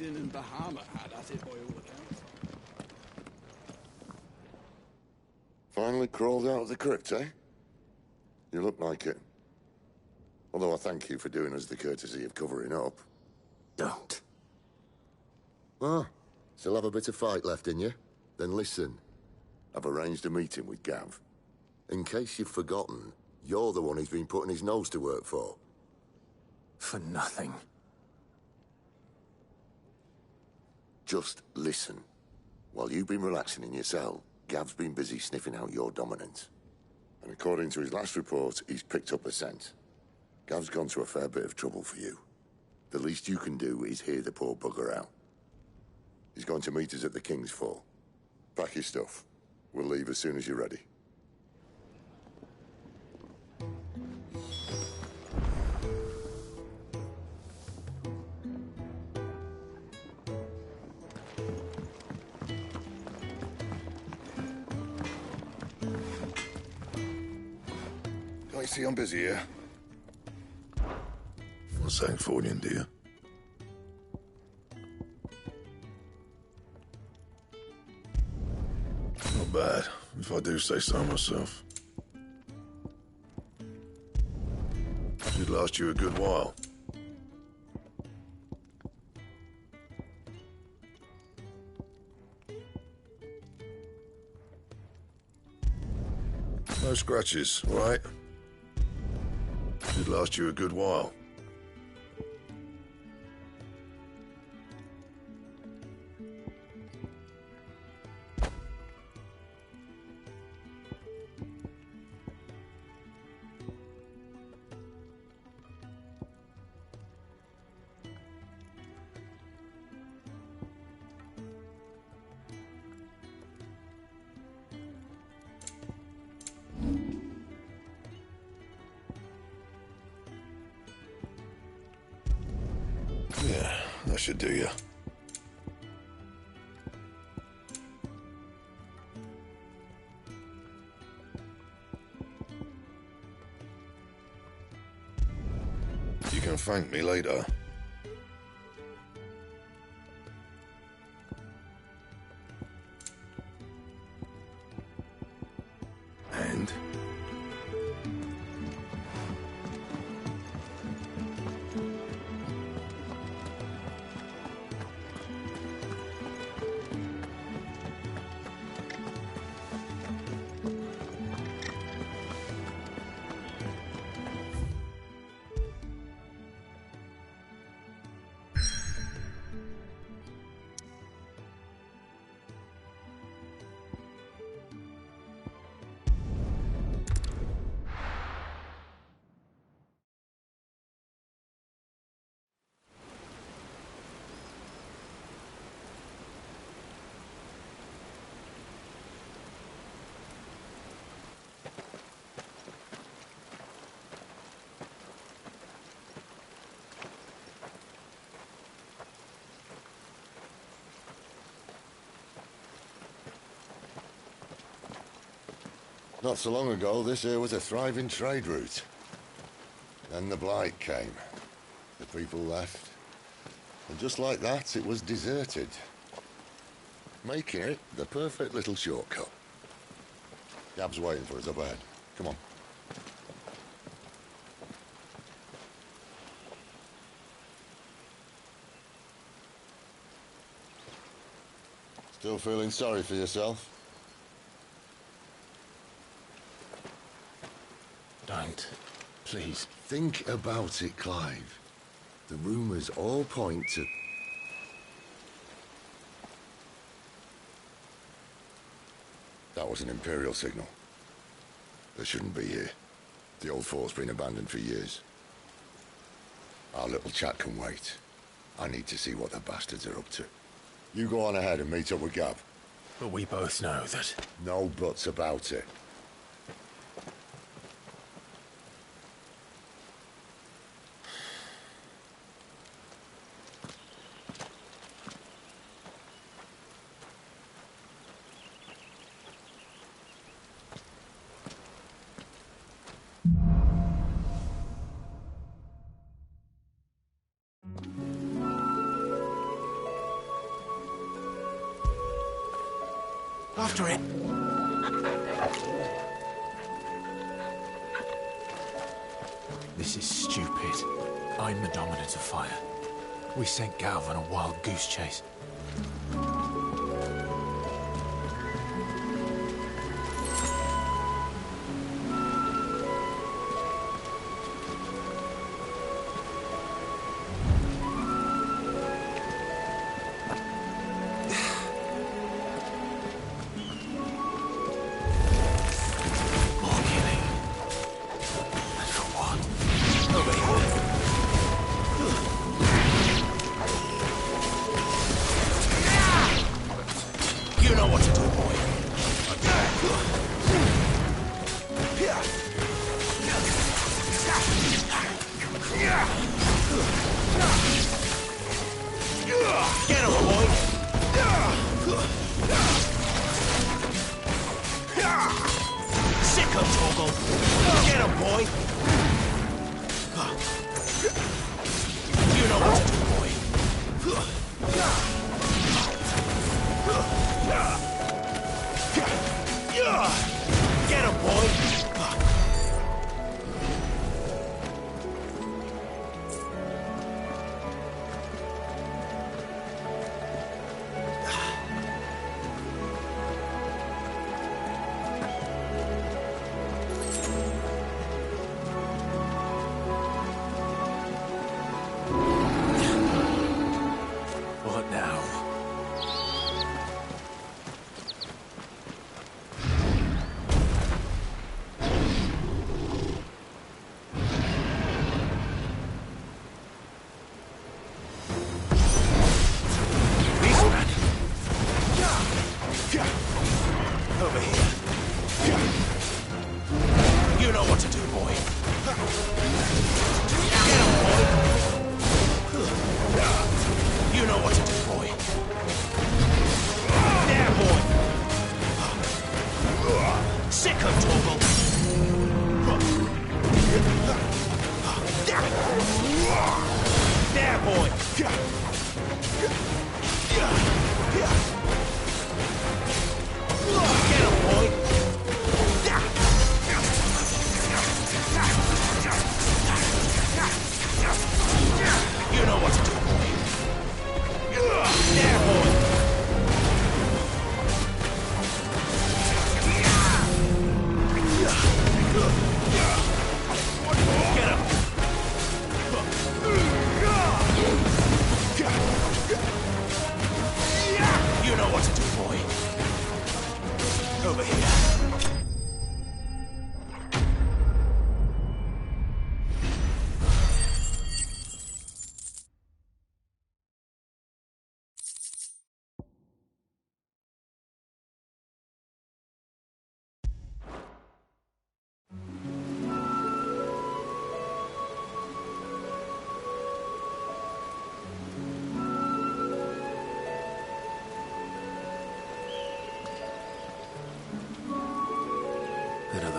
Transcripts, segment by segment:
Captain and Bahama had at it by all accounts. Finally crawled out of the crypt, eh? You look like it. Although I thank you for doing us the courtesy of covering up. Don't. Ah, still have a bit of fight left in you? Then listen. I've arranged a meeting with Gav. In case you've forgotten, you're the one he's been putting his nose to work for. For nothing. Just listen. While you've been relaxing in your cell, Gav's been busy sniffing out your dominance. And according to his last report, he's picked up a scent. Gav's gone to a fair bit of trouble for you. The least you can do is hear the poor bugger out. He's going to meet us at the King's Fall. Pack your stuff. We'll leave as soon as you're ready. Can't you see I'm busy here? What's that for you, dear? Not bad, if I do say so myself. Should last you a good while. No scratches, all right? Should last you a good while. Yeah, that should do you. You can thank me later. And? Not so long ago, this here was a thriving trade route. Then the Blight came. The people left. And just like that, it was deserted. Making it the perfect little shortcut. Gab's waiting for us up ahead. Come on. Still feeling sorry for yourself? Don't. Please. Think about it, Clive. The rumors all point to... That was an Imperial signal. They shouldn't be here. The old fort's been abandoned for years. Our little chat can wait. I need to see what the bastards are up to. You go on ahead and meet up with Gav. But we both know that... No buts about it. After it. This is stupid. I'm the dominant of fire. We sent Galv on a wild goose chase.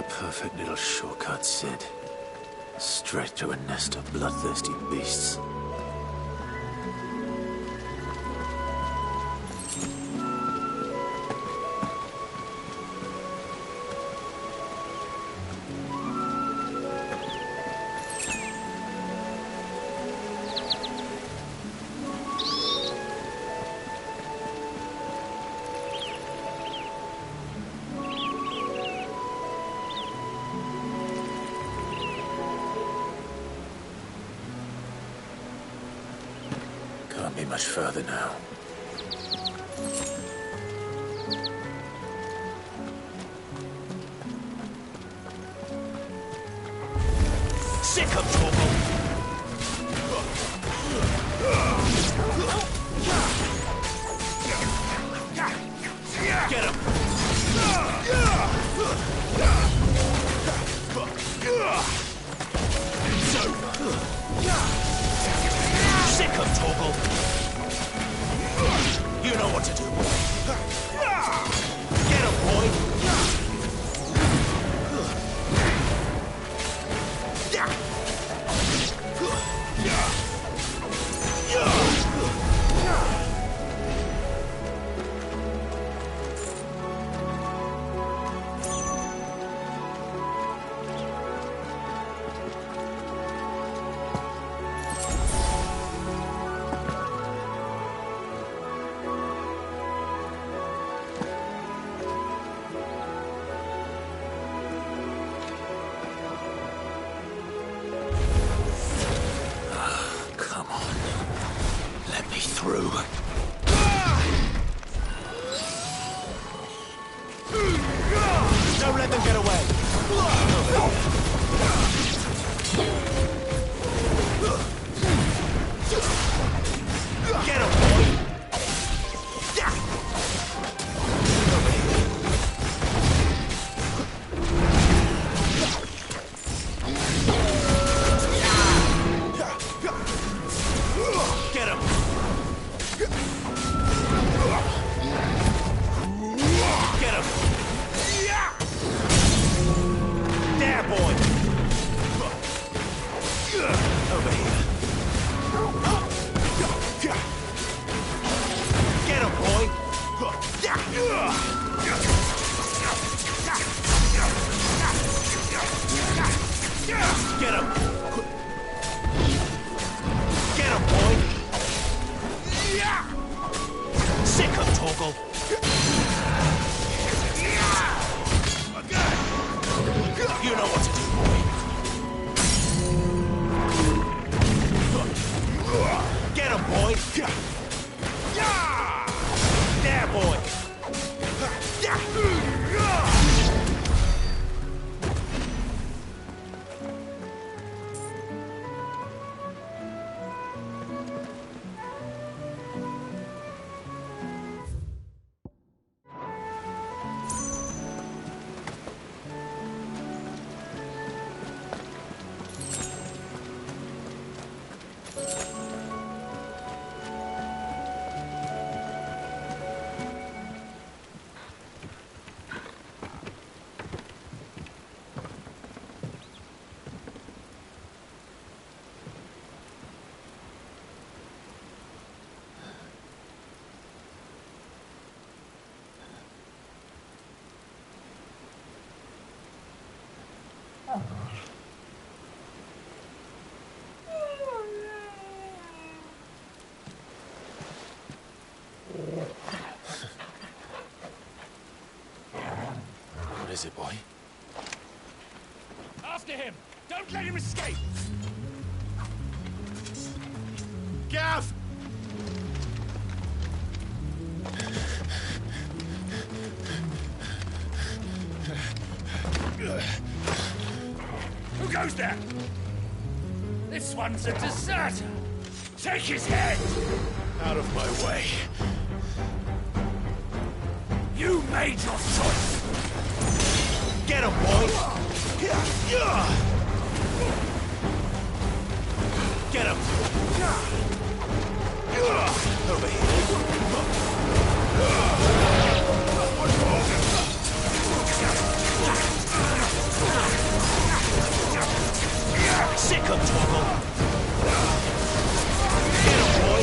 Perfect little shortcut, Sid. Straight to a nest of bloodthirsty beasts. Can't be much further now. Sick of trouble! Get him! Sick of Torgal! You know what to do, boy. Get him, boy! Get him! Get him, boy! Sick him, Torgal! You know what to do, boy! Get him, boy! There, boy! What is it, boy? After him! Don't let him escape! Gav! Who goes there? This one's a deserter! Take his head! Out of my way. You made your choice! Get him, boy! Get him! Over here. Sick him, Torgal! Get him, boy!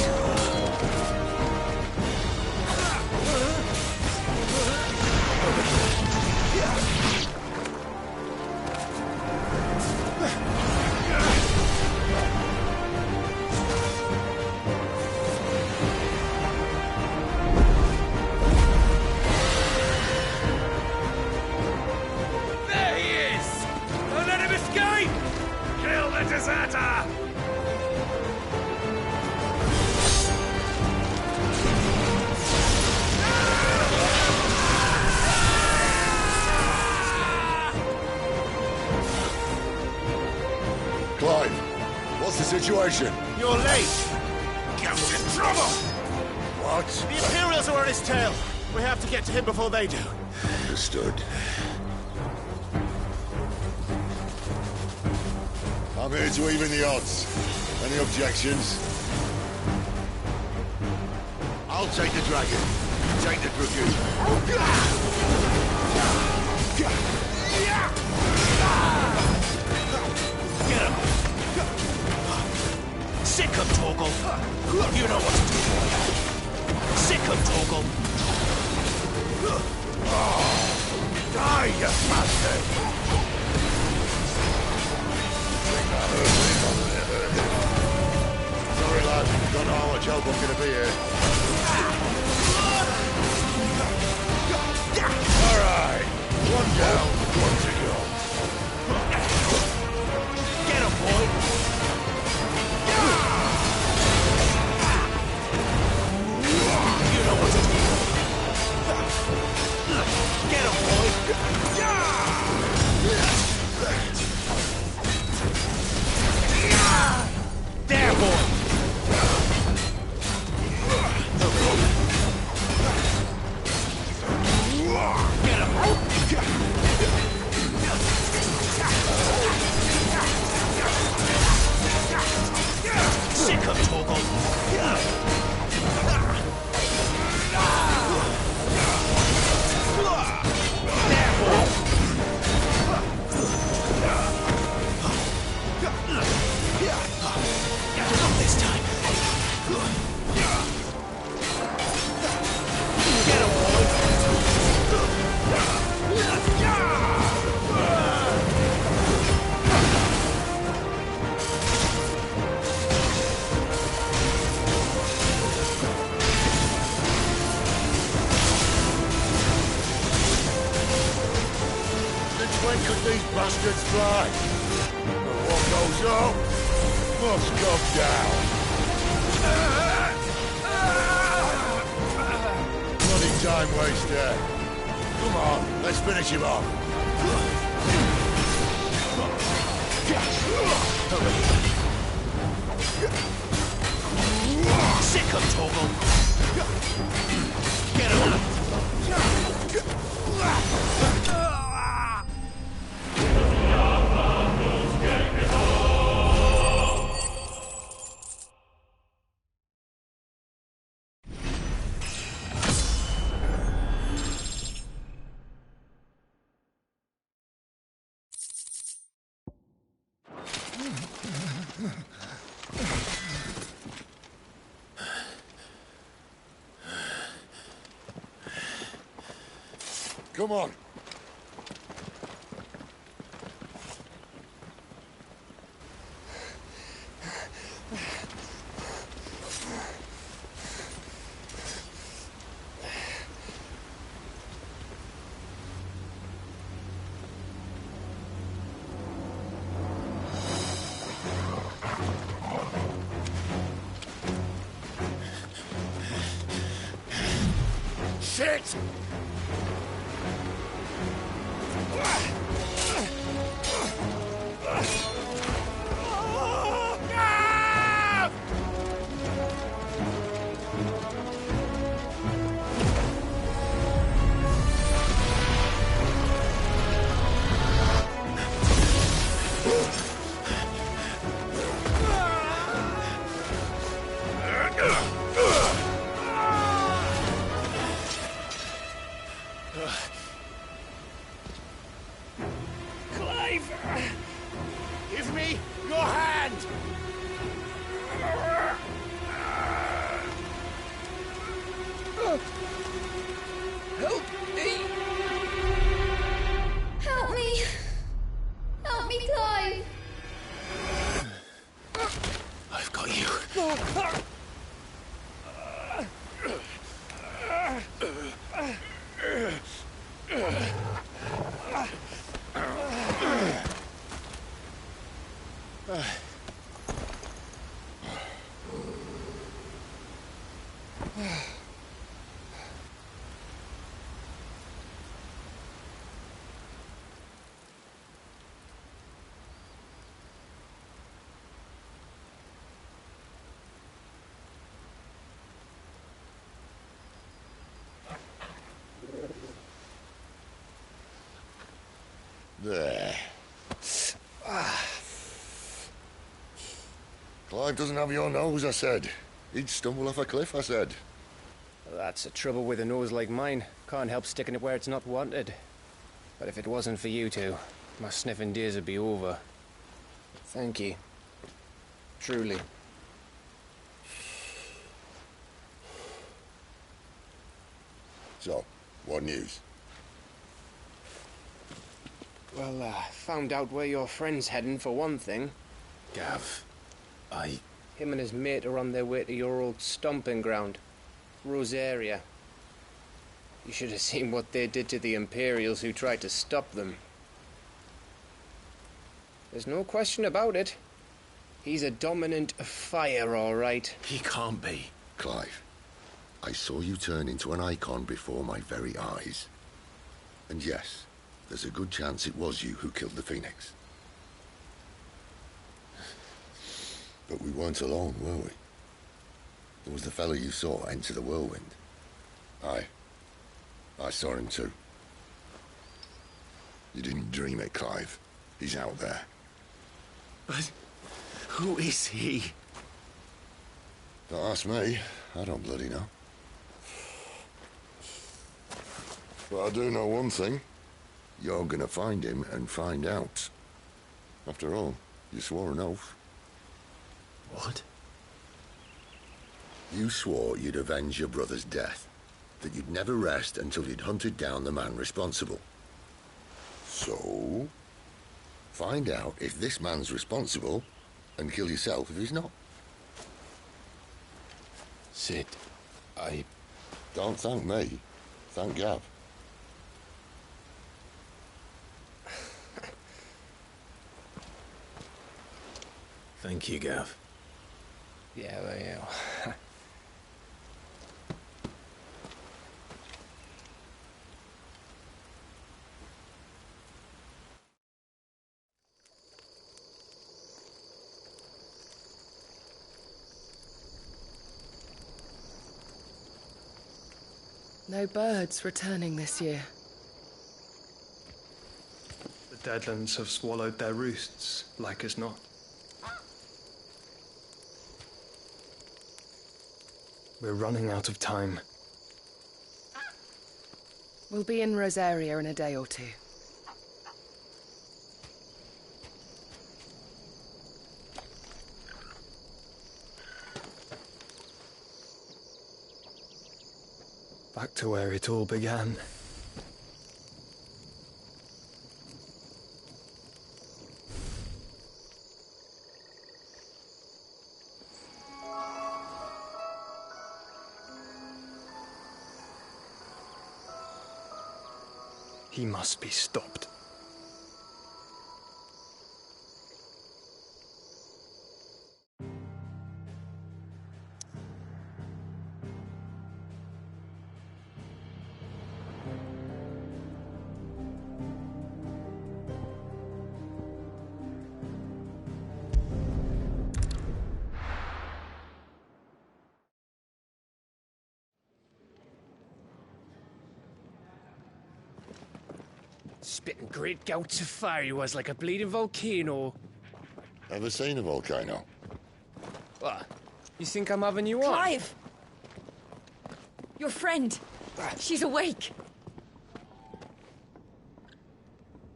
There he is! Don't let him escape! Kill the deserter! Clive, what's the situation? You're late! Gav's in trouble! What? The Imperials are on his tail! We have to get to him before they do. Understood. I'm here to even the odds. Any objections? I'll take the dragon. You take the dragoon. Get him! Sick him, Torgal! You know what to do, boy. Sick him, Torgal! Die, you bastard! Sorry, lad. Don't know how much help I'm gonna be here. All right. One down, one to go. Get him, boy! You know what to do. Get him, boy! There, boy! When could these bastards fly? But what goes up must come down. Bloody time waster. Come on, let's finish him off. Sick of Torgal! Get him! Come on. Shit! Give me your hand! Help me! Help me! Help me, Clive! I've got you. There. Clive doesn't have your nose, I said. He'd stumble off a cliff, I said. That's the trouble with a nose like mine. Can't help sticking it where it's not wanted. But if it wasn't for you two, my sniffing days would be over. Thank you. Truly. So, what news? Well, found out where your friend's heading for one thing. Gav, Him and his mate are on their way to your old stomping ground, Rosaria. You should have seen what they did to the Imperials who tried to stop them. There's no question about it. He's a dominant of fire, all right. he can't be. Clive, I saw you turn into an icon before my very eyes. And yes, there's a good chance it was you who killed the Phoenix. But we weren't alone, were we? There was the fellow you saw enter the whirlwind. I saw him too. You didn't dream it, Clive. He's out there. But who is he? Don't ask me. I don't bloody know. But I do know one thing. You're gonna find him and find out. After all, you swore an oath. What? You swore you'd avenge your brother's death. That you'd never rest until you'd hunted down the man responsible. So, find out if this man's responsible and kill yourself if he's not. Sid, Don't thank me. Thank Gav. Thank you, Gav. Yeah, well, yeah. No birds returning this year. The Deadlands have swallowed their roosts, like as not. We're running out of time. We'll be in Rosaria in a day or two. Back to where it all began. He must be stopped. Spitting great gouts of fire he was, like a bleeding volcano. Ever seen a volcano? What? You think I'm having you on? Clive! Your friend. She's awake.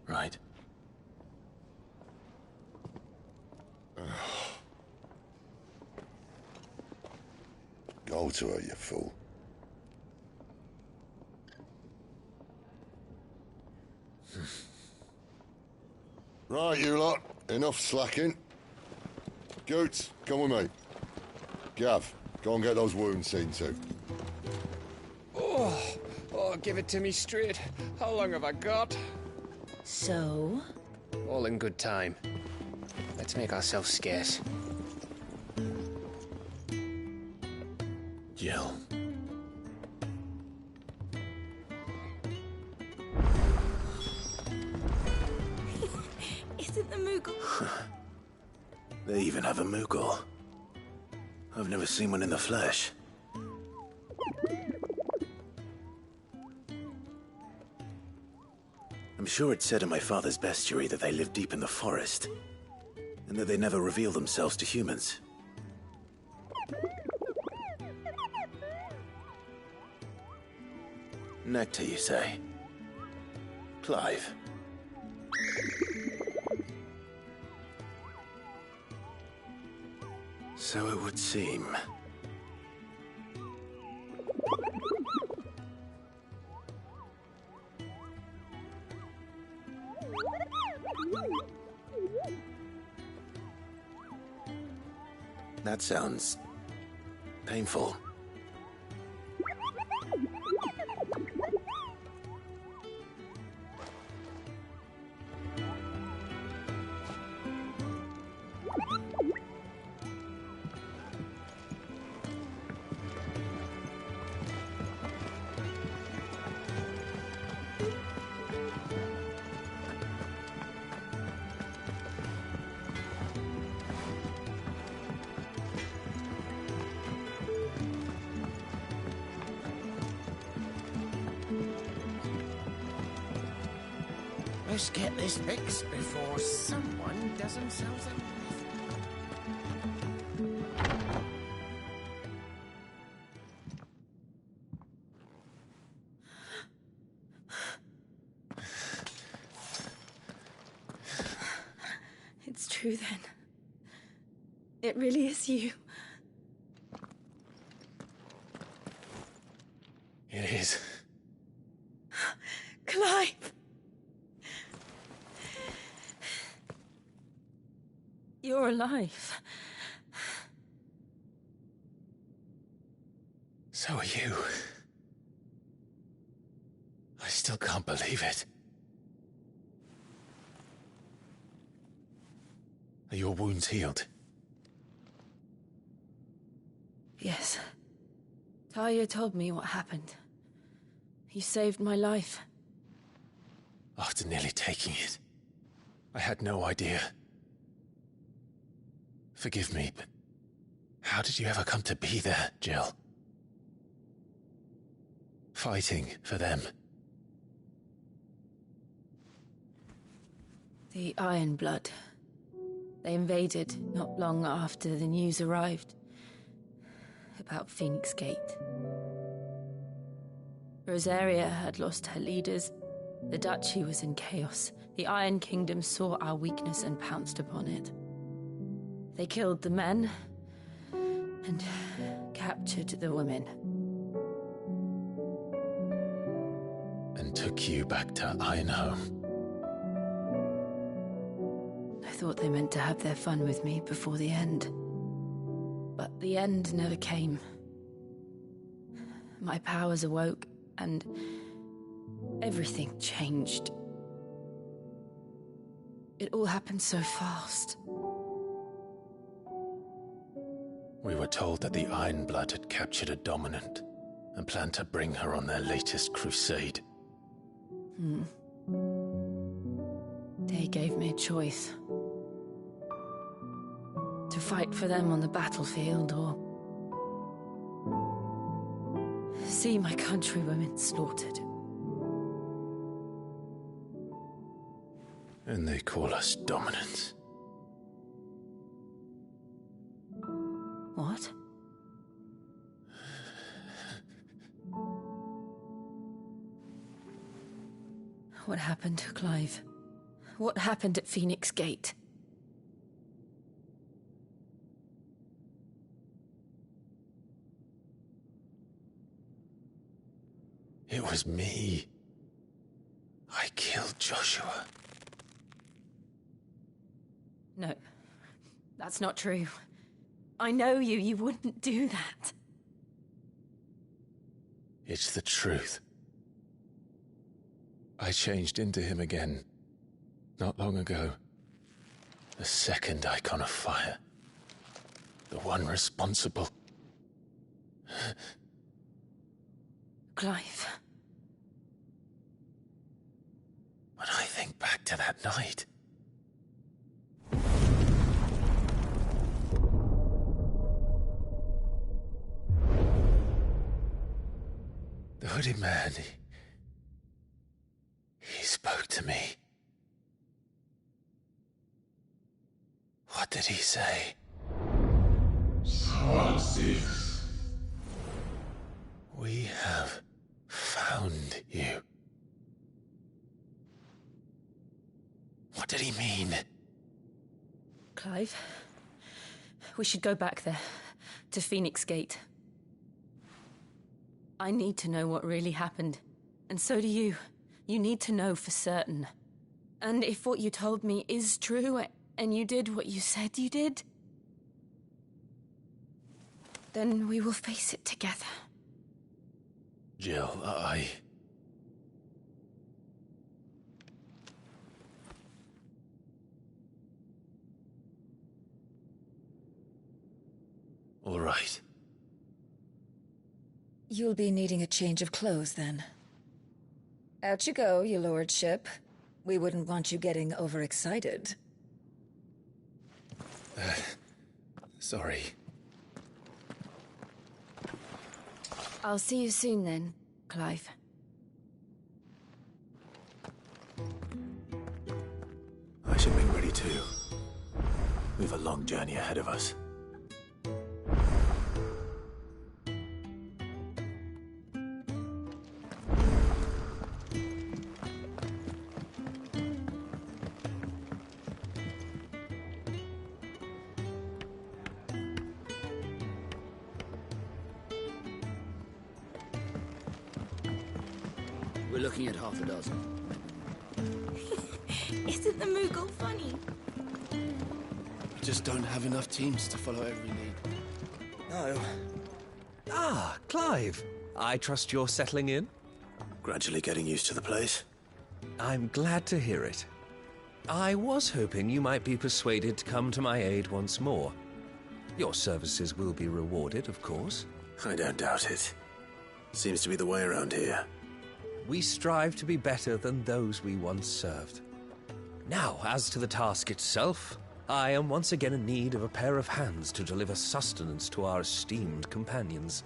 Right. Go to her, you fool. Right, you lot. Enough slacking. Goots, come with me. Gav, go and get those wounds seen to. Oh, give it to me straight. How long have I got? So? All in good time. Let's make ourselves scarce. Jill. Is it the Moogle? They even have a Moogle. I've never seen one in the flesh. I'm sure it said in my father's bestiary that they live deep in the forest, and that they never reveal themselves to humans. Nectar, you say? Clive. So it would seem. That sounds painful. Let's get this fixed before someone does themselves a... It's true then. It really is you. It is. Clive! You're alive. So are you. I still can't believe it. Are your wounds healed? Yes. Talia told me what happened. You saved my life. After nearly taking it, I had no idea. Forgive me, but how did you ever come to be there, Jill? Fighting for them. The Iron Blood. They invaded not long after the news arrived about Phoenix Gate. Rosaria had lost her leaders. The Duchy was in chaos. The Iron Kingdom saw our weakness and pounced upon it. They killed the men and captured the women. And took you back to Ironhome. I thought they meant to have their fun with me before the end. But the end never came. My powers awoke, and everything changed. It all happened so fast. We were told that the Iron Blood had captured a dominant and planned to bring her on their latest crusade. They gave me a choice. To fight for them on the battlefield, or see my countrywomen slaughtered. And they call us dominants. What? What happened, Clive? What happened at Phoenix Gate? It was me. I killed Joshua. No, that's not true. I know you. You wouldn't do that. It's the truth. I changed into him again, not long ago. The second icon of fire. The one responsible. Clive. When I think back to that night... The hooded man, he spoke to me. What did he say? XVI. We have found you. What did he mean? Clive, we should go back there, to Phoenix Gate. I need to know what really happened, and so do you. You need to know for certain. And if what you told me is true, and you did what you said you did, then we will face it together. Jill, All right. You'll be needing a change of clothes, then. Out you go, your lordship. We wouldn't want you getting overexcited. Sorry. I'll see you soon then, Clive. I should make ready too. We've a long journey ahead of us. We're looking at half a dozen. Isn't the Moogle funny? We just don't have enough teams to follow every lead. No. Ah, Clive. I trust you're settling in? Gradually getting used to the place. I'm glad to hear it. I was hoping you might be persuaded to come to my aid once more. Your services will be rewarded, of course. I don't doubt it. Seems to be the way around here. We strive to be better than those we once served. Now, as to the task itself, I am once again in need of a pair of hands to deliver sustenance to our esteemed companions.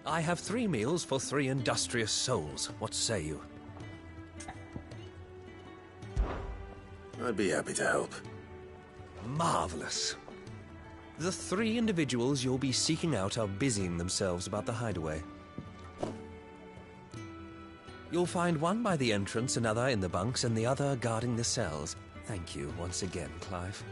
I have 3 meals for 3 industrious souls. What say you? I'd be happy to help. Marvelous. The 3 individuals you'll be seeking out are busying themselves about the hideaway. You'll find one by the entrance, another in the bunks, and the other guarding the cells. Thank you once again, Clive.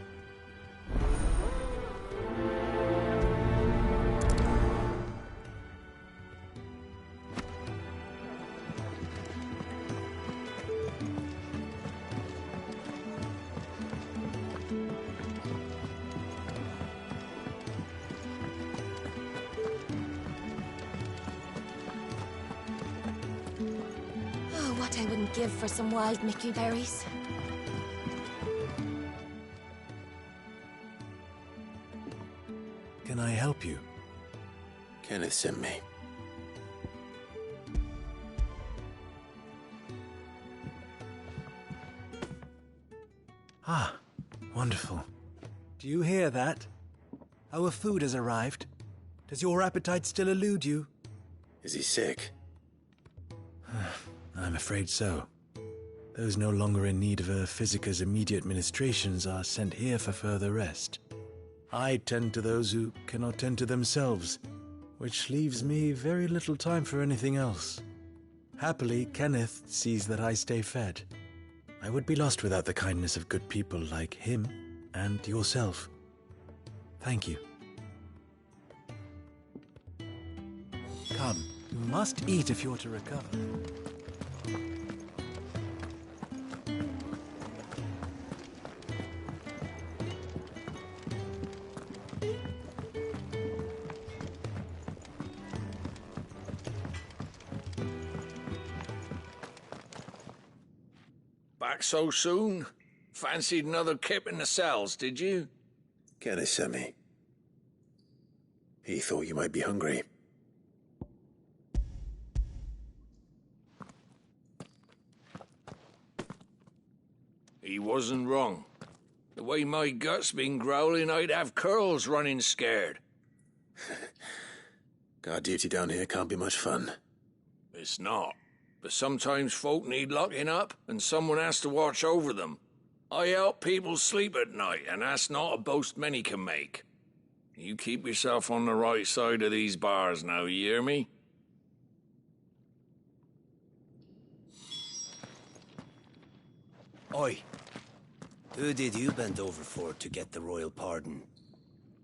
What I wouldn't give for some wild Mickey berries. Can I help you? Kenneth sent me. Ah, wonderful. Do you hear that? Our food has arrived. Does your appetite still elude you? Is he sick? I'm afraid so. Those no longer in need of a Physica's immediate ministrations are sent here for further rest. I tend to those who cannot tend to themselves, which leaves me very little time for anything else. Happily, Kenneth sees that I stay fed. I would be lost without the kindness of good people like him and yourself. Thank you. Come, you must eat if you're to recover. Back so soon? Fancied another kip in the cells, did you? Kenneth sent me. He thought you might be hungry. He wasn't wrong. The way my gut's been growling, I'd have curls running scared. Guard duty down here can't be much fun. It's not. But sometimes folk need locking up, and someone has to watch over them. I help people sleep at night, and that's not a boast many can make. You keep yourself on the right side of these bars now, you hear me? Oi. Who did you bend over for to get the royal pardon?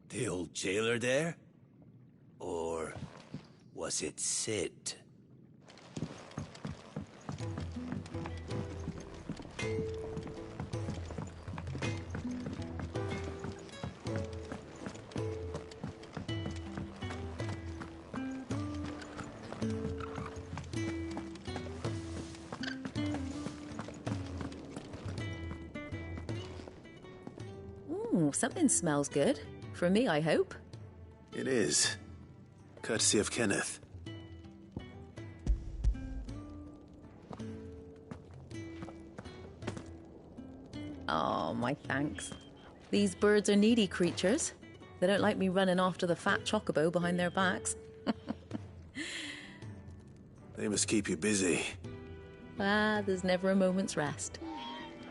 The old jailer there? Or was it Sid? Ooh, something smells good. For me, I hope. It is. Courtesy of Kenneth. Oh, my thanks. These birds are needy creatures. They don't like me running after the fat chocobo behind their backs. They must keep you busy. There's never a moment's rest.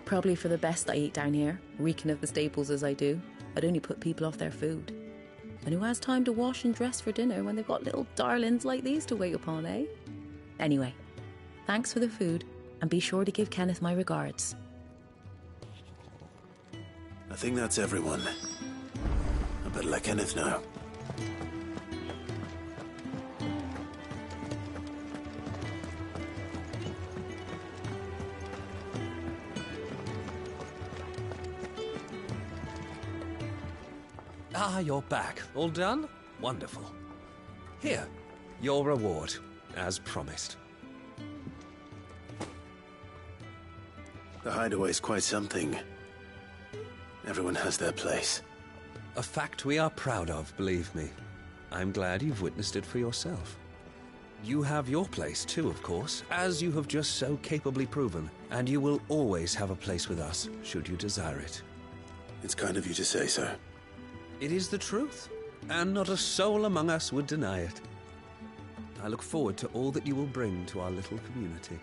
Probably for the best I eat down here, reeking of the staples as I do. I'd only put people off their food. And who has time to wash and dress for dinner when they've got little darlings like these to wait upon, eh? Anyway, thanks for the food, and be sure to give Kenneth my regards. I think that's everyone. I better let Kenneth know. Ah, you're back. All done? Wonderful. Here, your reward, as promised. The hideaway's quite something. Everyone has their place. A fact we are proud of, believe me. I'm glad you've witnessed it for yourself. You have your place too, of course, as you have just so capably proven, and you will always have a place with us, should you desire it. It's kind of you to say so. It is the truth, and not a soul among us would deny it. I look forward to all that you will bring to our little community.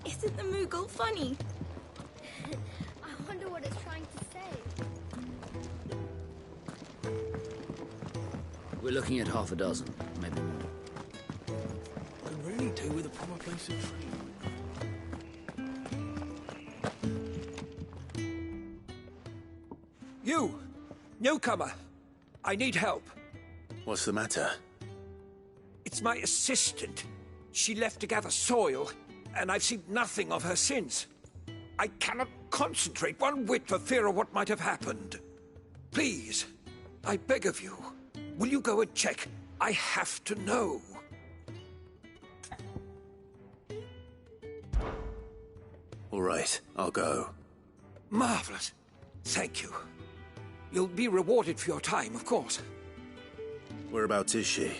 Isn't the Moogle funny? I wonder what it's trying to say. We're looking at half a dozen, maybe more. Could really do with a proper place of training. You! Newcomer! I need help. What's the matter? It's my assistant. She left to gather soil, and I've seen nothing of her since. I cannot concentrate one whit for fear of what might have happened. Please, I beg of you, will you go and check? I have to know. All right, I'll go. Marvelous. Thank you. You'll be rewarded for your time, of course. Whereabouts is she?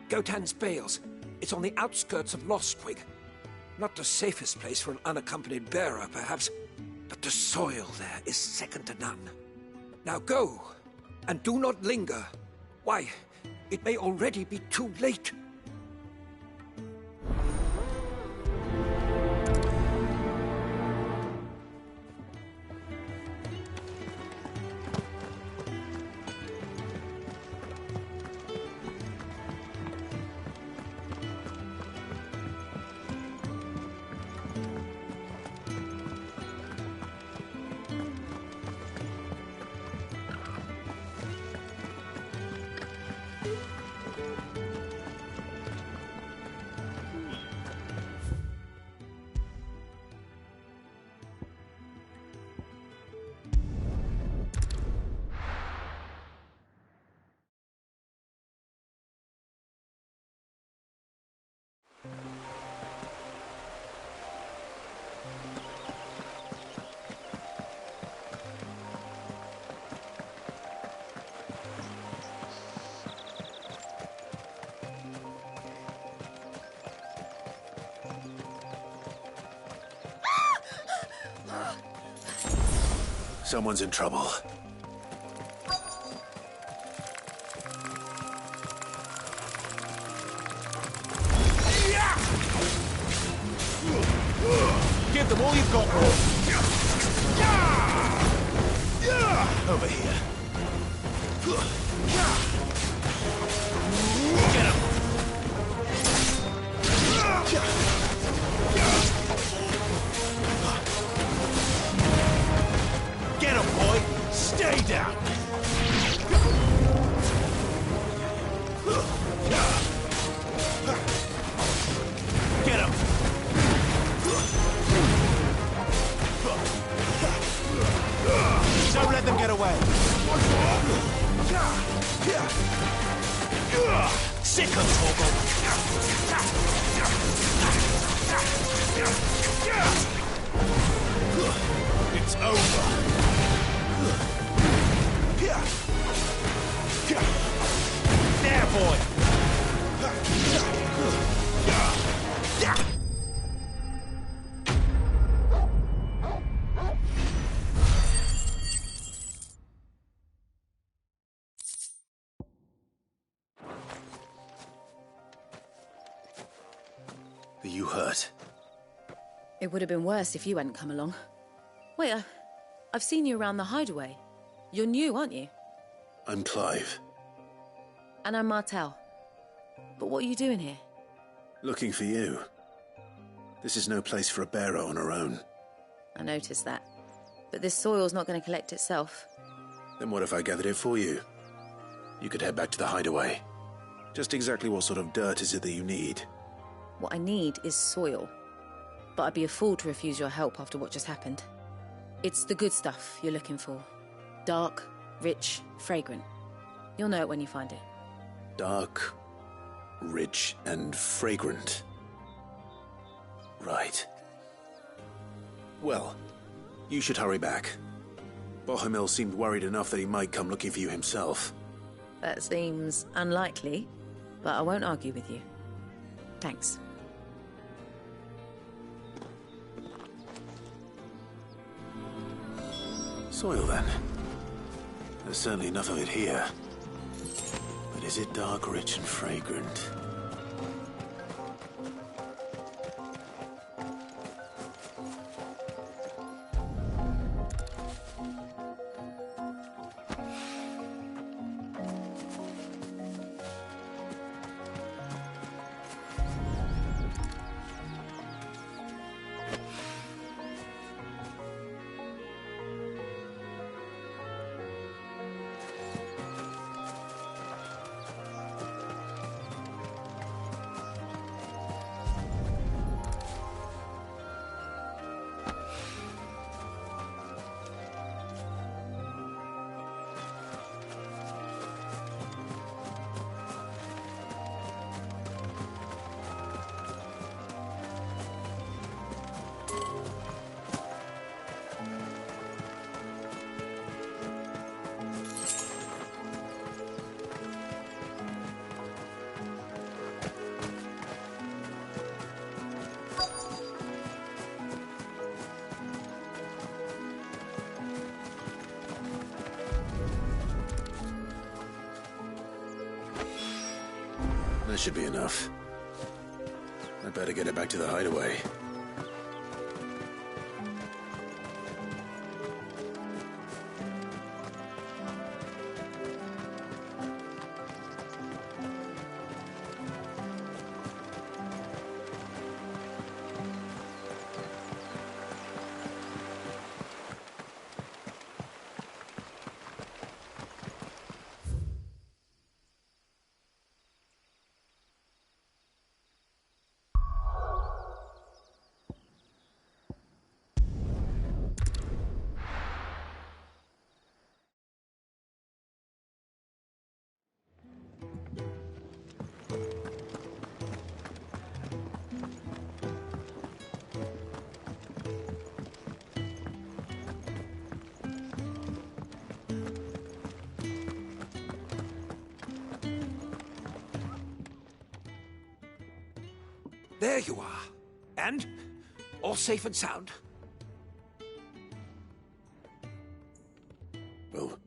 Gotan's Bales. It's on the outskirts of Lostwig. Not the safest place for an unaccompanied bearer, perhaps, but the soil there is second to none. Now go, and do not linger. Why, it may already be too late. Someone's in trouble. Give them all you've got, over here. Get him! Get him, boy! Stay down! Get him! Don't let them get away! Sick of It's over! There, boy! Are you hurt? It would have been worse if you hadn't come along. Wait, I've seen you around the hideaway. You're new, aren't you? I'm Clive. And I'm Martel. But what are you doing here? Looking for you. This is no place for a bearer on her own. I noticed that. But this soil's not going to collect itself. Then what if I gathered it for you? You could head back to the hideaway. Just exactly what sort of dirt is it that you need? What I need is soil. but I'd be a fool to refuse your help after what just happened. It's the good stuff you're looking for. Dark, rich, fragrant. You'll know it when you find it. Dark, rich, and fragrant. Right. Well, you should hurry back. Bohemil seemed worried enough that he might come looking for you himself. That seems unlikely, but I won't argue with you. Thanks. Soil, then. There's certainly enough of it here. But is it dark, rich, and fragrant? That should be enough. I'd better get it back to the hideaway. There you are. And? All safe and sound? Well,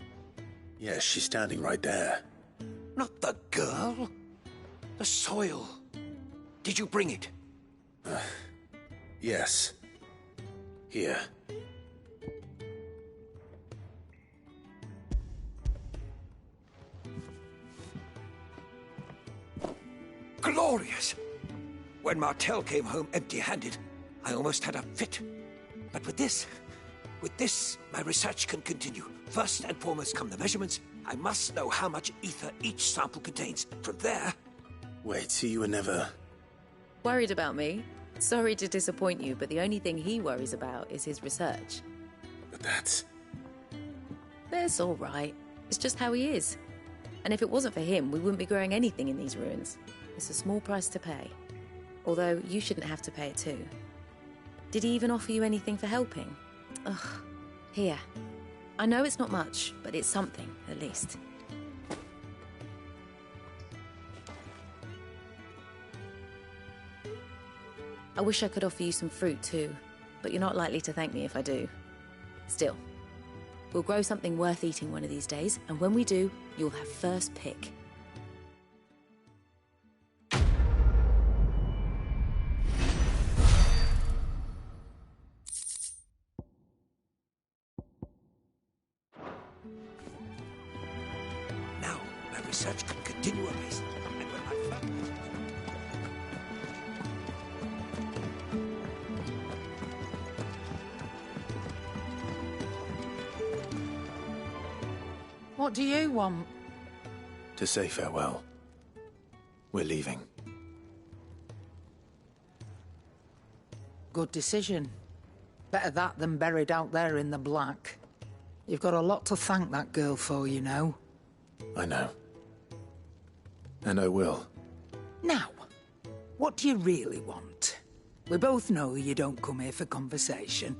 yes, she's standing right there. Not the girl. The soil. Did you bring it? Yes. Here. Glorious! When Martel came home empty-handed, I almost had a fit. But with this, my research can continue. First and foremost come the measurements. I must know how much ether each sample contains. From there... Wait, so you were never... Worried about me? Sorry to disappoint you, but the only thing he worries about is his research. But that's all right. It's just how he is. And if it wasn't for him, we wouldn't be growing anything in these ruins. It's a small price to pay. Although, you shouldn't have to pay it too. Did he even offer you anything for helping? Ugh. Here. I know it's not much, but it's something, at least. I wish I could offer you some fruit too, but you're not likely to thank me if I do. Still, we'll grow something worth eating one of these days, and when we do, you'll have first pick. Now, my research can continue apace. And when I found... What do you want? to say farewell. We're leaving. Good decision. Better that than buried out there in the black. You've got a lot to thank that girl for, you know. I know. And I will. Now, what do you really want? We both know you don't come here for conversation.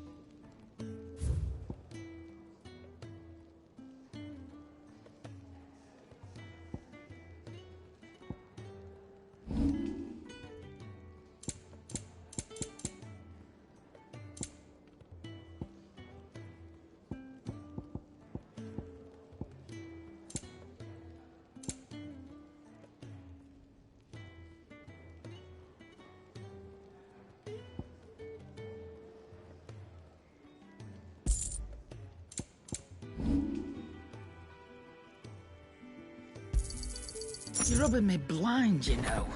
You're rubbing me blind, you know.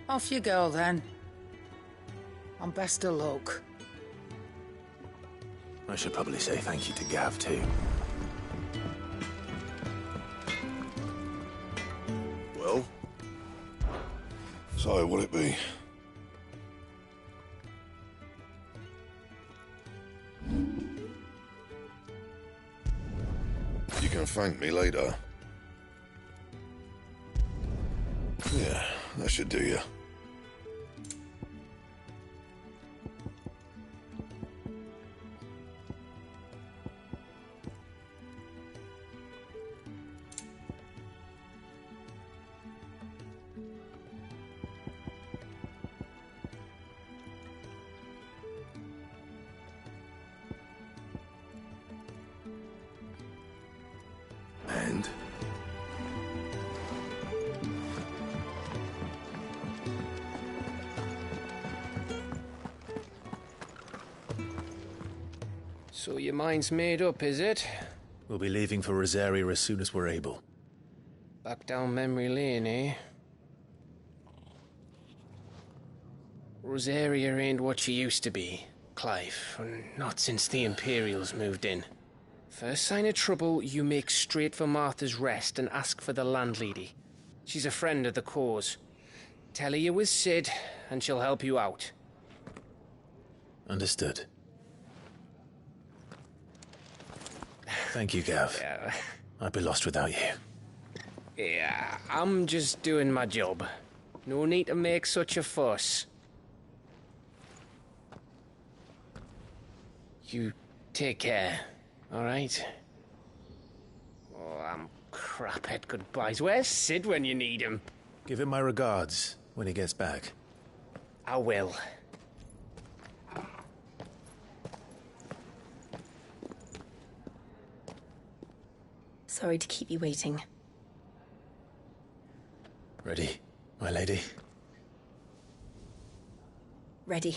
Off you go, then. And best of luck. I should probably say thank you to Gav, too. Well? So, what'll it be? You can thank me later. Yeah, that should do you. And? So your mind's made up, is it? We'll be leaving for Rosaria as soon as we're able. Back down memory lane, eh? Rosaria ain't what she used to be, Clive. Not since the Imperials moved in. First sign of trouble, you make straight for Martha's Rest and ask for the landlady. She's a friend of the cause. Tell her you was Sid, and she'll help you out. Understood. Thank you, Gav. Yeah. I'd be lost without you. Yeah, I'm just doing my job. No need to make such a fuss. You take care, all right? Oh, I'm crap at goodbyes. Where's Sid when you need him? Give him my regards when he gets back. I will. Sorry to keep you waiting. Ready, my lady? Ready.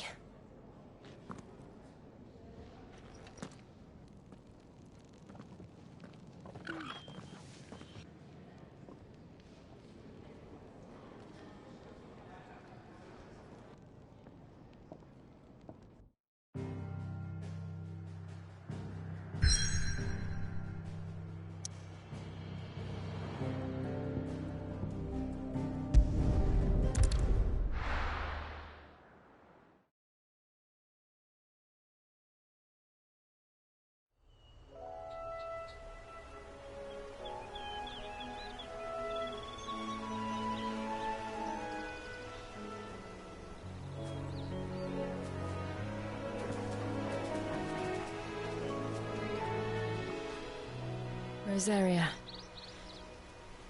Rosaria.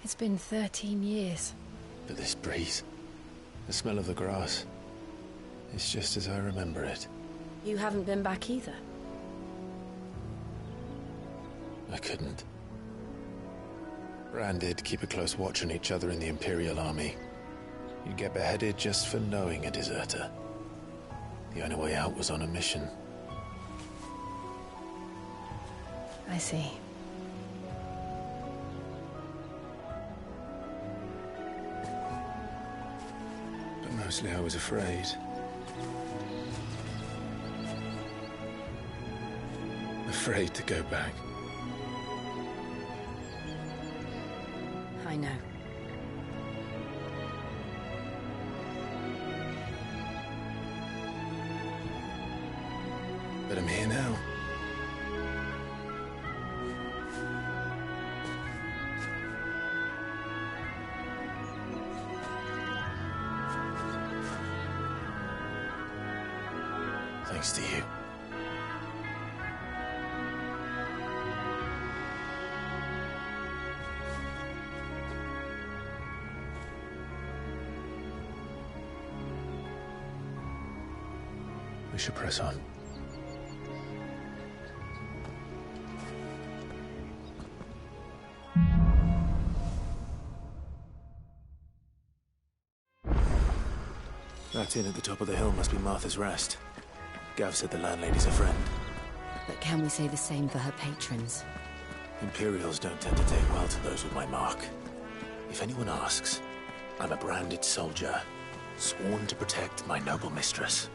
It's been 13 years. But this breeze, the smell of the grass, it's just as I remember it. You haven't been back either. I couldn't. Bran did keep a close watch on each other in the Imperial Army. You'd get beheaded just for knowing a deserter. The only way out was on a mission. I see. Mostly I was afraid. Afraid to go back. I know. But I'm here now. Thanks to you. We should press on. That inn at the top of the hill must be Martha's Rest. Gav said the landlady's a friend. But can we say the same for her patrons? Imperials don't tend to take well to those with my mark. If anyone asks, I'm a branded soldier, sworn to protect my noble mistress.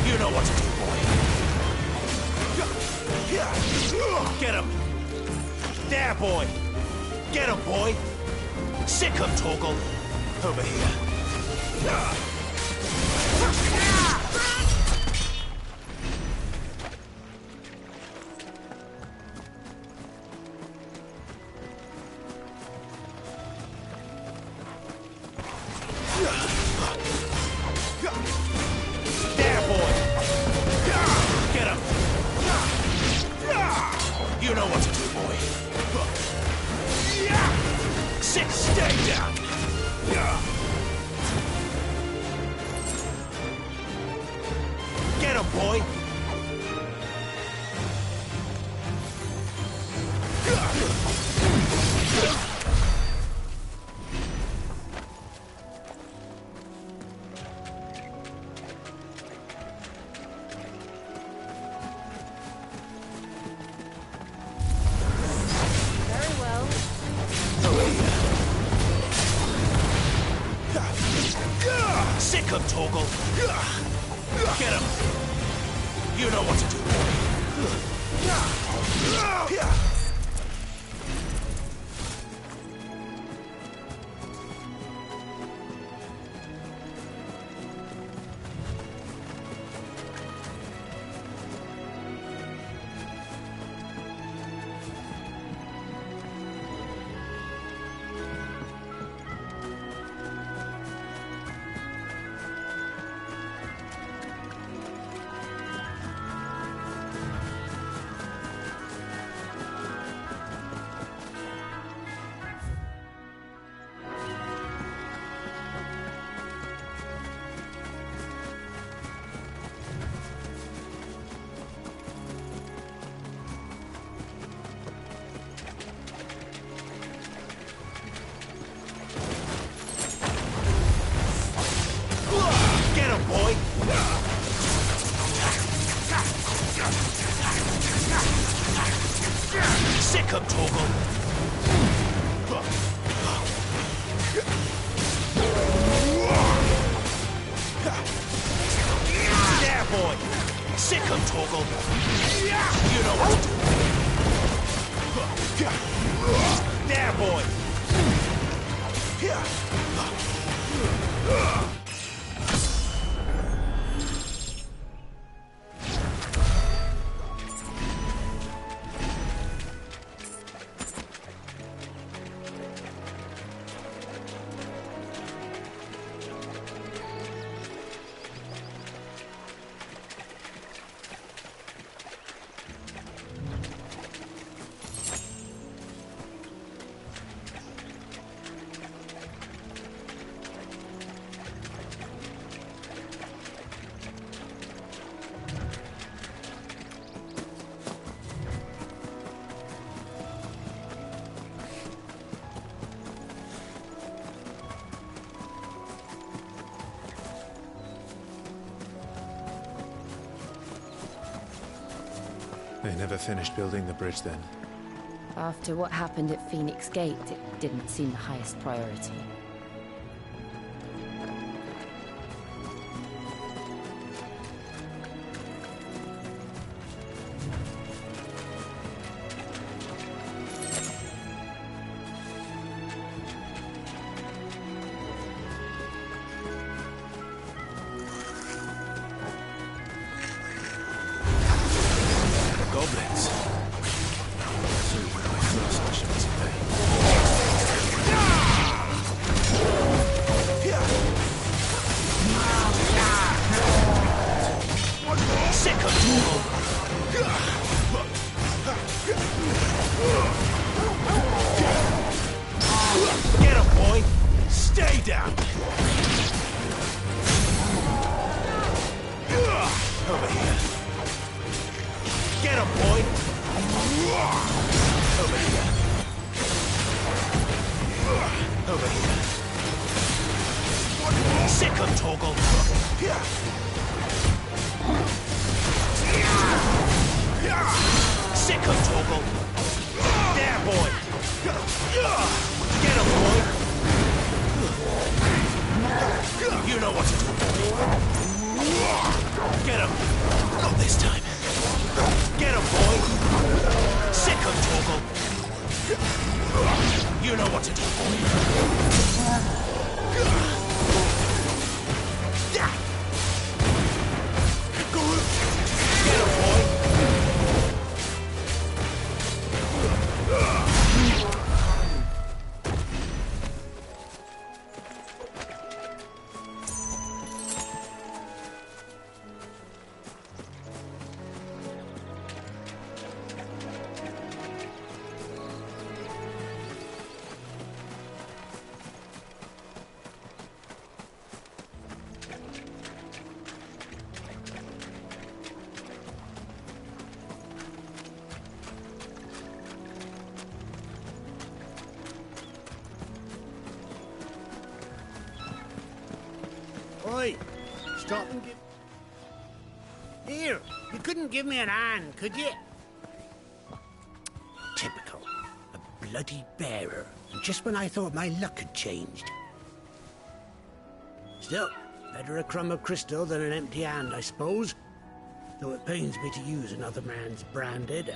You know what to do, boy. Get him. There, boy. Get him, boy. Sick him, Torgal. Over here. There, boy. Get him. You know what to do, boy. Sit, stay down. Get him, boy. Sick him, Torgal. Get him. You know what to do, boy. They never finished building the bridge then. After what happened at Phoenix Gate, it didn't seem the highest priority. Oi! Stop and give... Here! You couldn't give me an hand, could you? Typical. A bloody bearer. Just when I thought my luck had changed. Still, better a crumb of crystal than an empty hand, I suppose. Though it pains me to use another man's branded.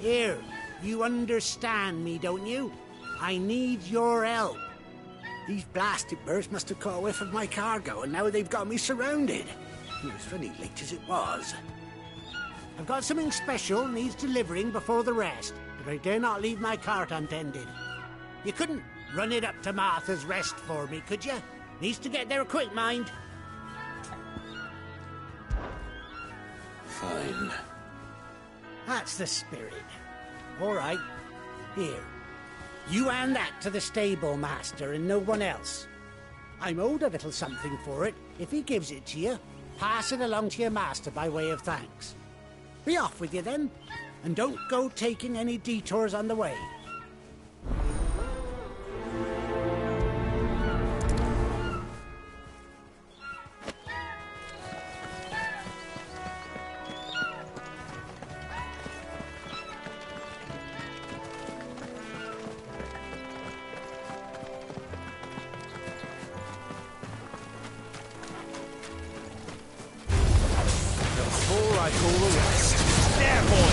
Here, you understand me, don't you? I need your help. These blasted birds must have caught a whiff of my cargo, and now they've got me surrounded. It was funny late as it was. I've got something special needs delivering before the rest, but I dare not leave my cart untended. You couldn't run it up to Martha's Rest for me, could you? Needs to get there quick, mind. Fine. That's the spirit. All right. Here. You hand that to the stable master and no one else. I'm owed a little something for it. If he gives it to you, pass it along to your master by way of thanks. Be off with you then, and don't go taking any detours on the way. Before I call the rest. There, boy!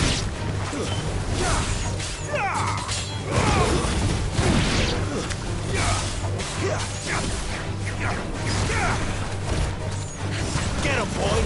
Get him, boy!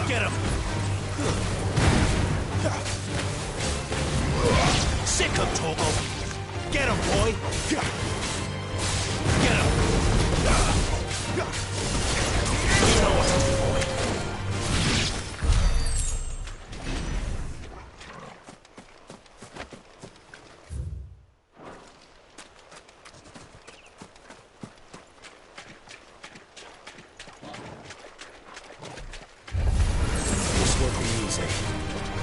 Get him! Sick him, Torgal! Get him, boy! Get him! You know what to do, boy.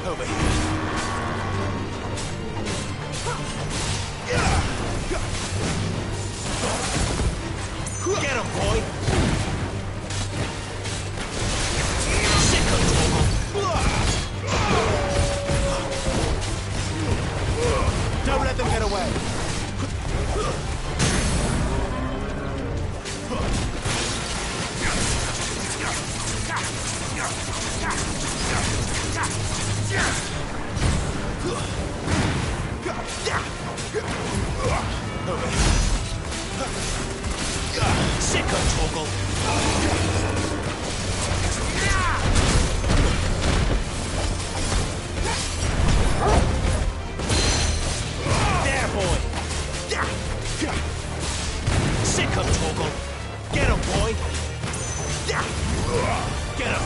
Over here. Get him, boy! Sick him, Torgal! Don't let them get away! Sick of Torgal! There, boy! Sick of Torgal! Get him, boy! Get him!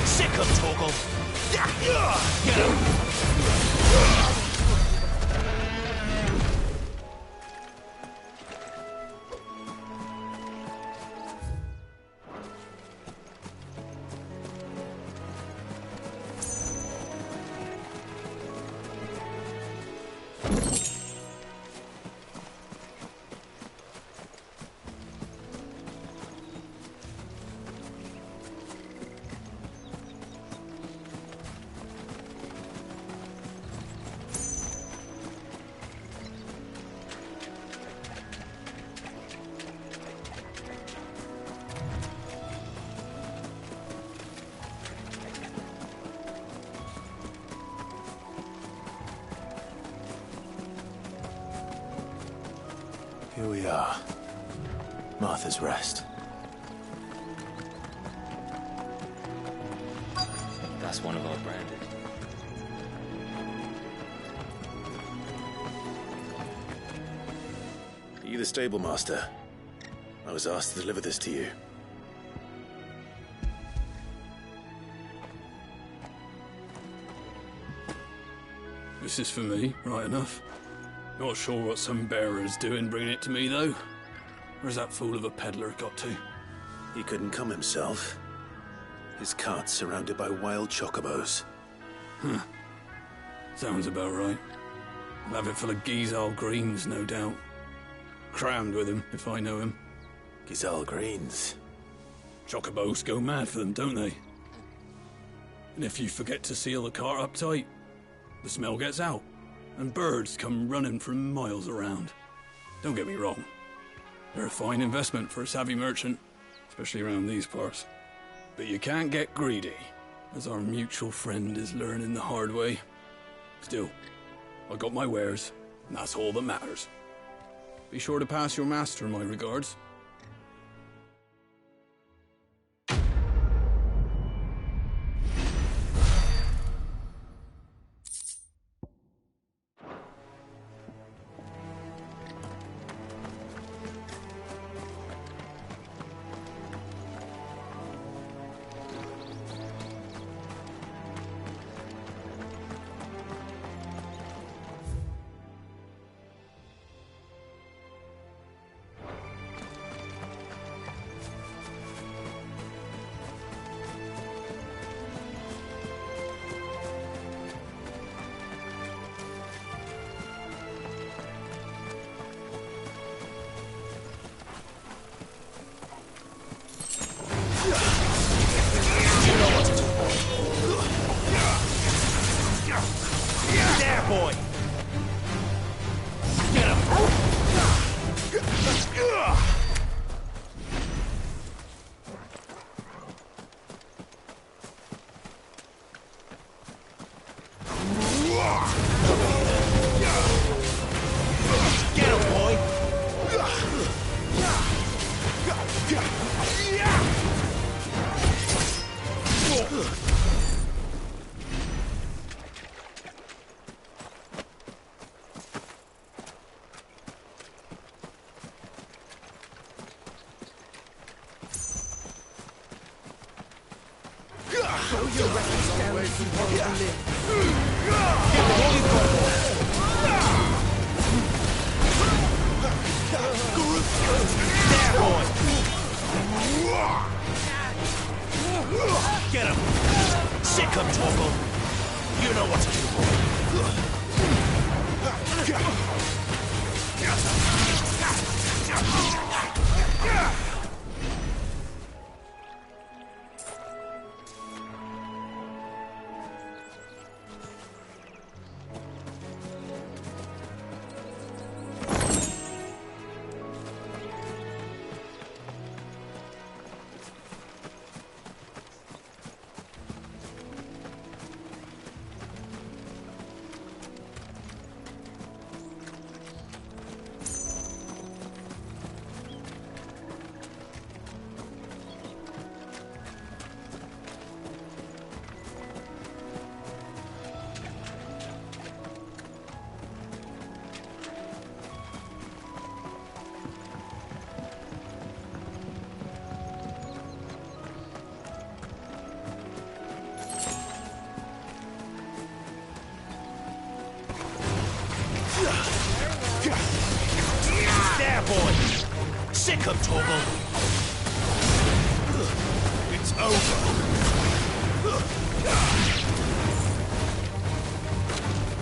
Sick of Torgal! Get him! Here we are. Martha's Rest. That's one of our branded. Are you the stable master? I was asked to deliver this to you. This is for me, right enough. Not sure what some bearer's doing bringing it to me, though. Where's that fool of a peddler got to? He couldn't come himself. His cart's surrounded by wild chocobos. Huh. Sounds about right. I'll have it full of Gizal greens, no doubt. Crammed with him, if I know him. Gizal greens? Chocobos go mad for them, don't they? And if you forget to seal the cart up tight, the smell gets out, and birds come running from miles around. Don't get me wrong. They're a fine investment for a savvy merchant, especially around these parts. But you can't get greedy, as our mutual friend is learning the hard way. Still, I got my wares, and that's all that matters. Be sure to pass your master my regards. Get him! Sick him, Torgal! You know what to do, There, boy! Sick him, Torgal! It's over!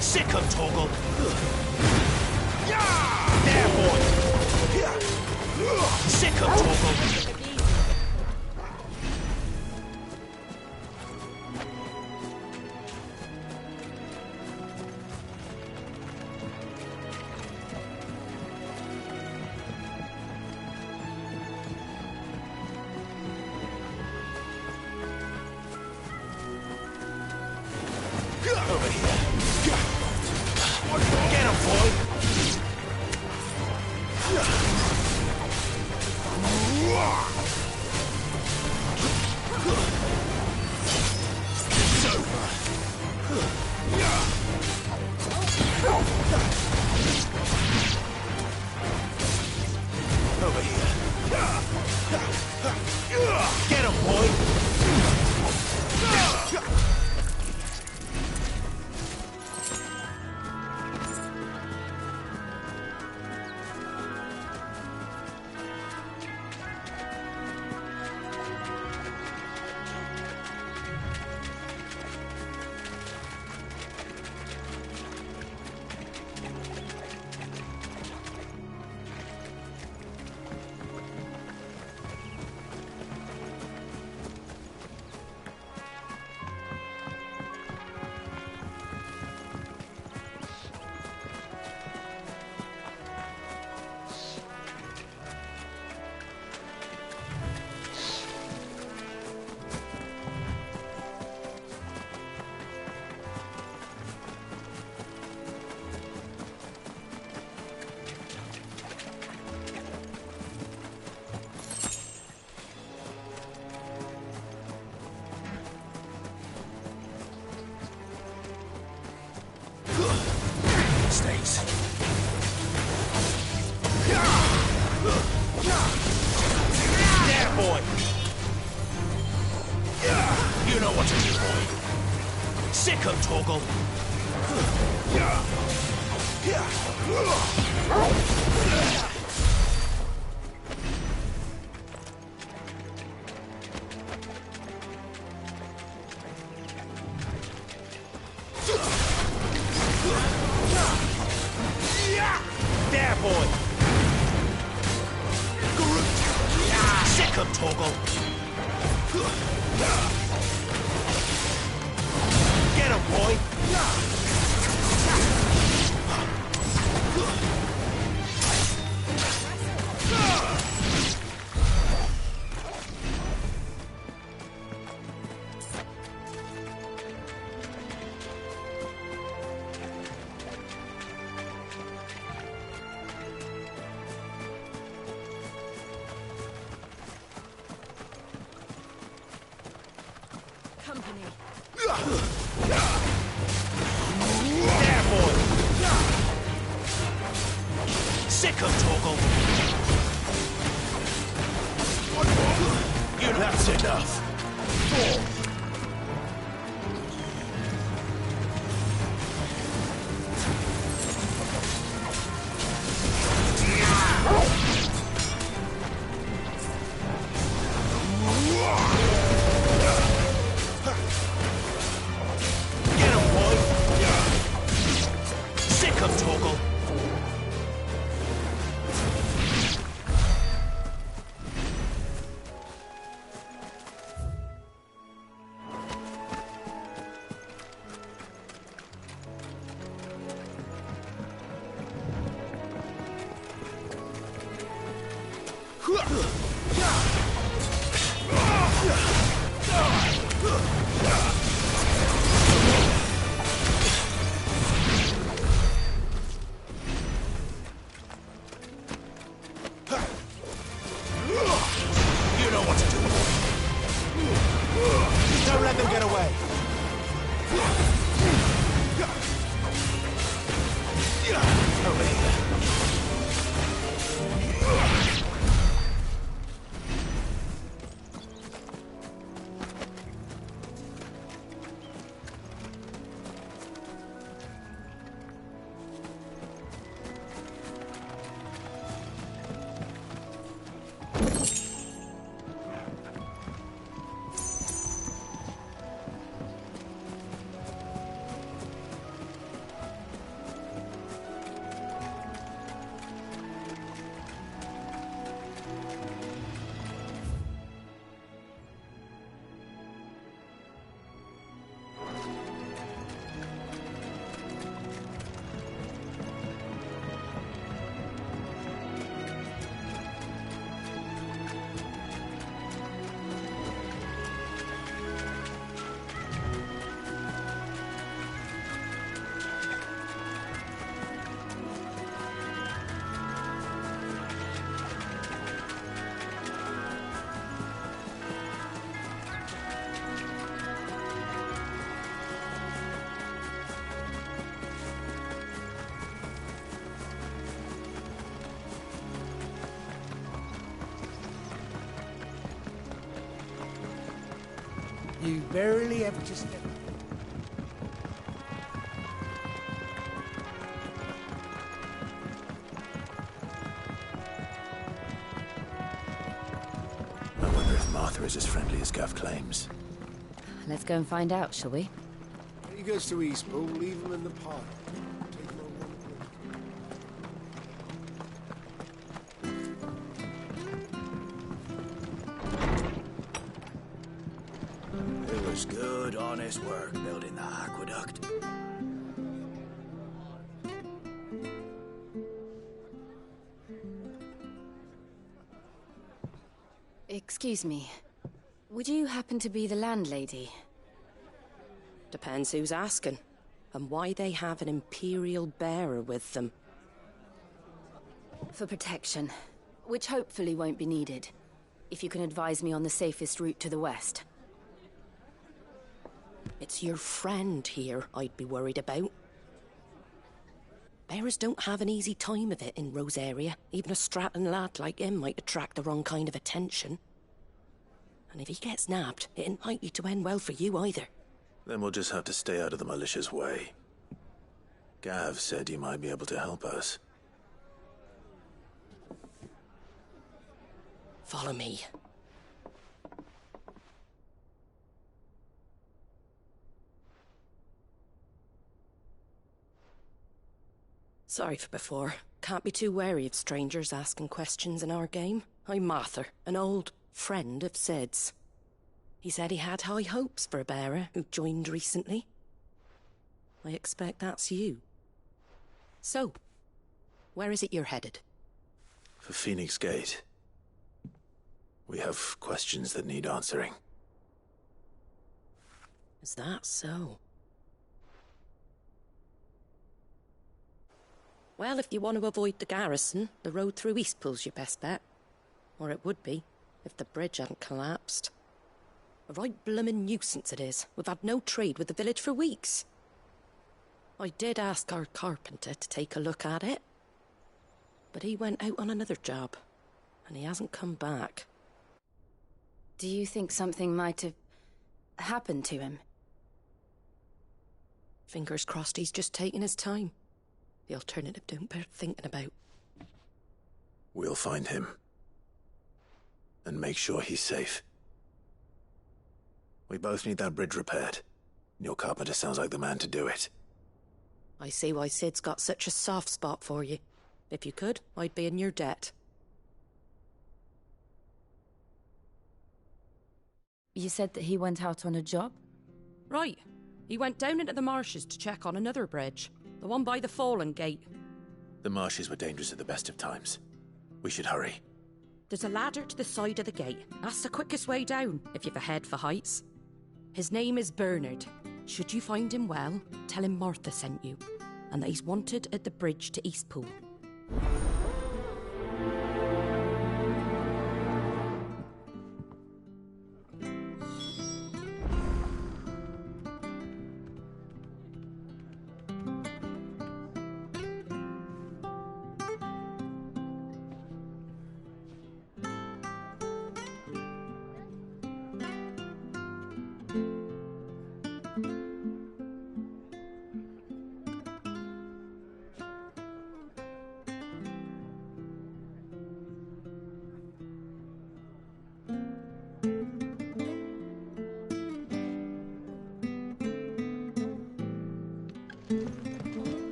Sick him, Torgal! There, boy! Sick him, Torgal! Over here. Get him! things. There, boy! You know what to do, boy. Sick 'em, Torgal. There, boy! Sick 'em, Torgal! Get him, boy! Company. There, boy! Sick 'em, Torgal! That's enough! Get him, boy! Sick 'em, Torgal! You know what to do. Don't let them get away. Over here. You barely ever just... I wonder if Martha is as friendly as Gav claims. Let's go and find out, shall we? He goes to Eastpool, leave him in the pod. Take him It was good, honest work building the aqueduct. Excuse me. Would you happen to be the landlady? Depends who's asking, and why they have an Imperial bearer with them. For protection, which hopefully won't be needed. If you can advise me on the safest route to the west. It's your friend here I'd be worried about. Bearers don't have an easy time of it in Rosaria. Even a Stratton lad like him might attract the wrong kind of attention. And if he gets nabbed, it ain't likely to end well for you either. Then we'll just have to stay out of the malicious way. Gav said you might be able to help us. Follow me. Sorry for before. Can't be too wary of strangers asking questions in our game. I'm Martha, an old friend of Sid's. He said he had high hopes for a bearer who joined recently. I expect that's you. So, where is it you're headed? For Phoenix Gate. We have questions that need answering. Is that so? Well, if you want to avoid the garrison, the road through Eastpool's your best bet. Or it would be, if the bridge hadn't collapsed. A right bloomin' nuisance it is. We've had no trade with the village for weeks. I did ask our carpenter to take a look at it. But he went out on another job, and he hasn't come back. Do you think something might have happened to him? Fingers crossed he's just taking his time. The alternative don't bear thinking about. We'll find him. And make sure he's safe. We both need that bridge repaired. Your carpenter sounds like the man to do it. I see why Sid's got such a soft spot for you. If you could, I'd be in your debt. You said that he went out on a job? Right. He went down into the marshes to check on another bridge. The one by the Fallen Gate. The marshes were dangerous at the best of times. We should hurry. There's a ladder to the side of the gate. That's the quickest way down, if you've a head for heights. His name is Bernard. Should you find him well, tell him Martha sent you, and that he's wanted at the bridge to Eastpool.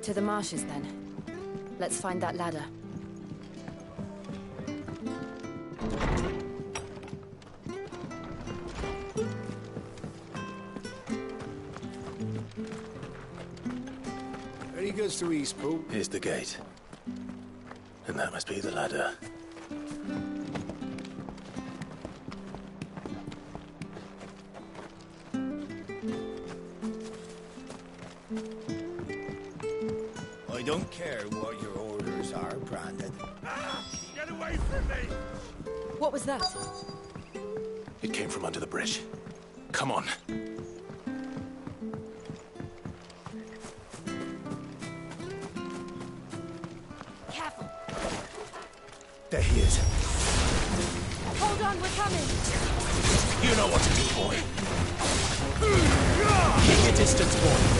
To the marshes, then. Let's find that ladder. Ready goes to Eastpool. Here's the gate. And that must be the ladder. I don't care what your orders are, Brandon. Ah! Get away from me! What was that? It came from under the bridge. Come on. Careful! There he is. Hold on, we're coming! You know what to do, boy. Keep your distance, boy.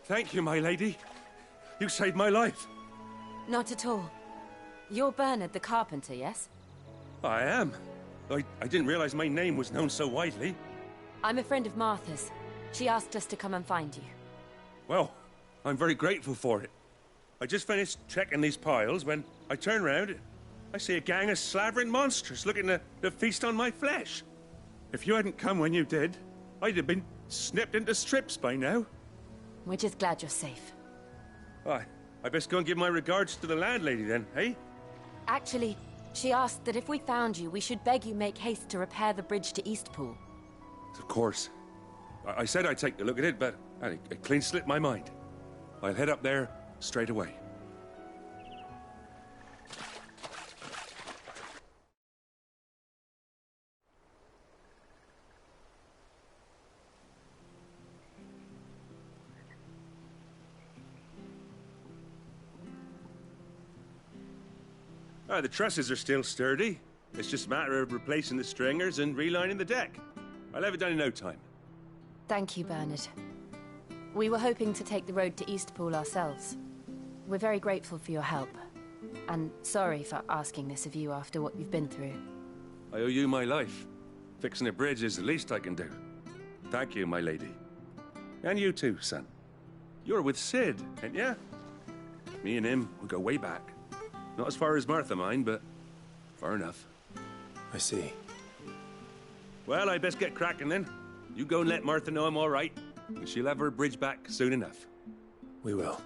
Thank you, my lady. You saved my life. Not at all. You're Bernard the carpenter, yes? I am. I didn't realize my name was known so widely. I'm a friend of Martha's. She asked us to come and find you. Well, I'm very grateful for it. I just finished checking these piles when I turn around. I see a gang of slavering monsters looking to feast on my flesh. If you hadn't come when you did, I'd have been snipped into strips by now. We're just glad you're safe. I best go and give my regards to the landlady then, eh? Actually, she asked that if we found you, we should beg you make haste to repair the bridge to Eastpool. Of course. I said I'd take a look at it, but it clean slipped my mind. I'll head up there straight away. The trusses are still sturdy. It's just a matter of replacing the stringers and relining the deck. I'll have it done in no time. Thank you, Bernard. We were hoping to take the road to Eastpool ourselves. We're very grateful for your help. And sorry for asking this of you after what you've been through. I owe you my life. Fixing a bridge is the least I can do. Thank you, my lady. And you too, son. You're with Sid, ain't ya? Me and him, we go way back. Not as far as Martha, mind, but far enough. I see. Well, I best get cracking then. You go and let Martha know I'm all right, and she'll have her bridge back soon enough. We will.